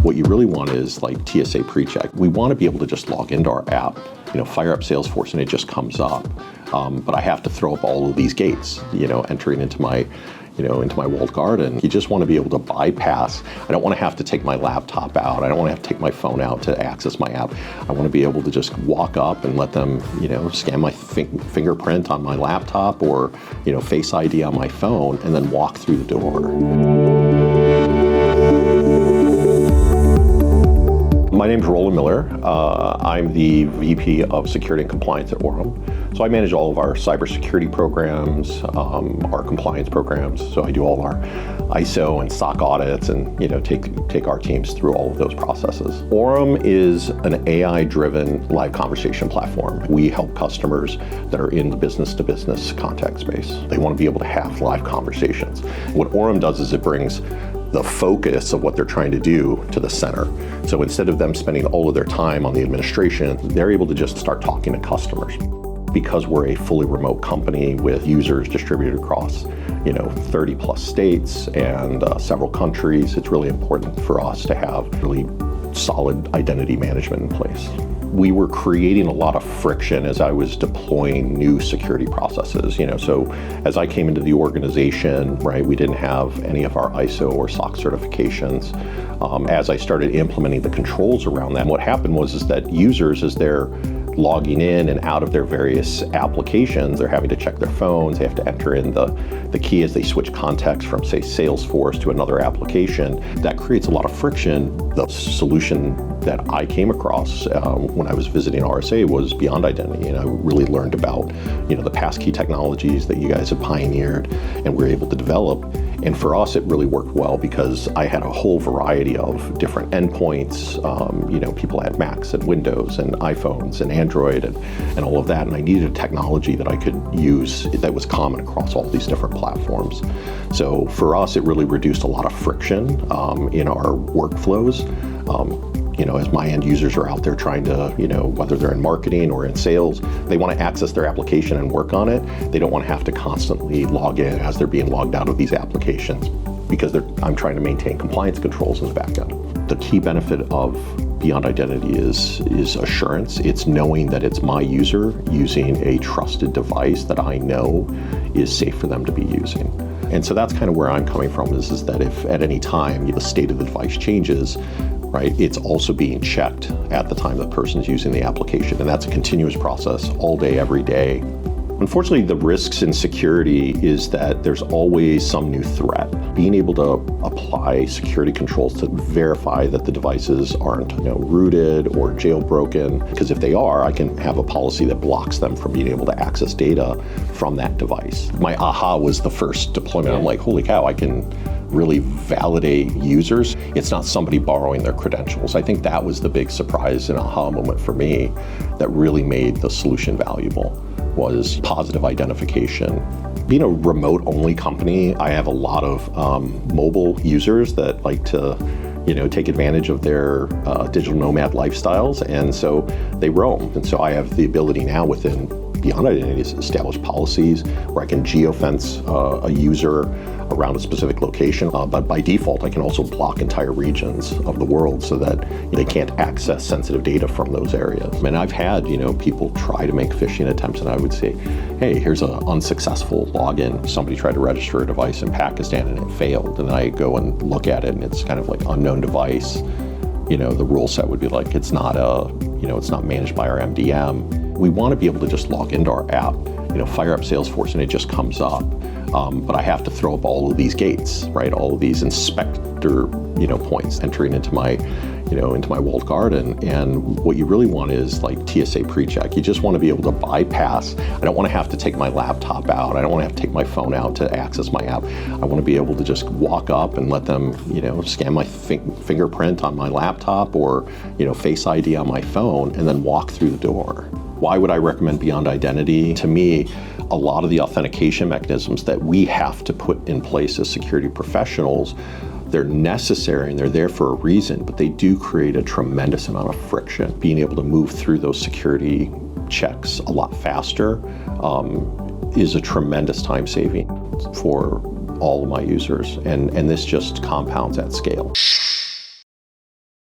What you really want is like TSA pre-check. We want to be able to just log into our app, fire up Salesforce and it just comes up. But I have to throw up all of these gates, entering into my walled garden. You just want to be able to bypass. I don't want to have to take my laptop out. I don't want to have to take my phone out to access my app. I want to be able to just walk up and let them, scan my fingerprint on my laptop or, Face ID on my phone and then walk through the door. My name's Roland Miller. I'm the VP of Security and Compliance at Orum. So I manage all of our cybersecurity programs, our compliance programs. So I do all our ISO and SOC audits and take our teams through all of those processes. Orum is an AI-driven live conversation platform. We help customers that are in the business-to-business contact space. They want to be able to have live conversations. What Orum does is it brings the focus of what they're trying to do to the center. So instead of them spending all of their time on the administration, they're able to just start talking to customers. Because we're a fully remote company with users distributed across 30 plus states and several countries, it's really important for us to have really solid identity management in place. We were creating a lot of friction as I was deploying new security processes. So as I came into the organization, right, we didn't have any of our ISO or SOC certifications. As I started implementing the controls around that, what happened was that users, as they're logging in and out of their various applications, they're having to check their phones, they have to enter in the key as they switch context from, say, Salesforce to another application. That creates a lot of friction. The solution that I came across when I was visiting RSA was Beyond Identity, and I really learned about the passkey technologies that you guys have pioneered and were able to develop. And for us, it really worked well because I had a whole variety of different endpoints. People had Macs and Windows and iPhones and Android and all of that. And I needed a technology that I could use that was common across all these different platforms. So for us, it really reduced a lot of friction in our workflows. As my end users are out there trying to, whether they're in marketing or in sales, they want to access their application and work on it. They don't want to have to constantly log in as they're being logged out of these applications because I'm trying to maintain compliance controls in the back end. The key benefit of Beyond Identity is assurance. It's knowing that it's my user using a trusted device that I know is safe for them to be using. And so that's kind of where I'm coming from is that if at any time the state of the device changes, right, it's also being checked at the time the person's using the application. And that's a continuous process all day, every day. Unfortunately, the risks in security is that there's always some new threat. Being able to apply security controls to verify that the devices aren't rooted or jailbroken, because if they are, I can have a policy that blocks them from being able to access data from that device. My aha was the first deployment. I'm like, holy cow, I can really validate users. It's not somebody borrowing their credentials. I think that was the big surprise and aha moment for me that really made the solution valuable, was positive identification. Being a remote-only company, I have a lot of mobile users that like to take advantage of their digital nomad lifestyles, and so they roam. And so I have the ability now within Beyond Identity to establish policies where I can geofence a user around a specific location, but by default I can also block entire regions of the world so that they can't access sensitive data from those areas. And I've had people try to make phishing attempts, and I would say, hey, here's an unsuccessful login. Somebody tried to register a device in Pakistan and it failed, and then I go and look at it and it's kind of like unknown device. The rule set would be like it's not managed by our MDM. We want to be able to just log into our app, fire up Salesforce and it just comes up. But I have to throw up all of these gates, right? All of these inspector, points entering into my walled garden. And what you really want is like TSA pre-check. You just want to be able to bypass. I don't want to have to take my laptop out. I don't want to have to take my phone out to access my app. I want to be able to just walk up and let them, scan my fingerprint on my laptop or, Face ID on my phone and then walk through the door. Why would I recommend Beyond Identity? To me, a lot of the authentication mechanisms that we have to put in place as security professionals, they're necessary and they're there for a reason, but they do create a tremendous amount of friction. Being able to move through those security checks a lot faster is a tremendous time saving for all of my users, and this just compounds at scale.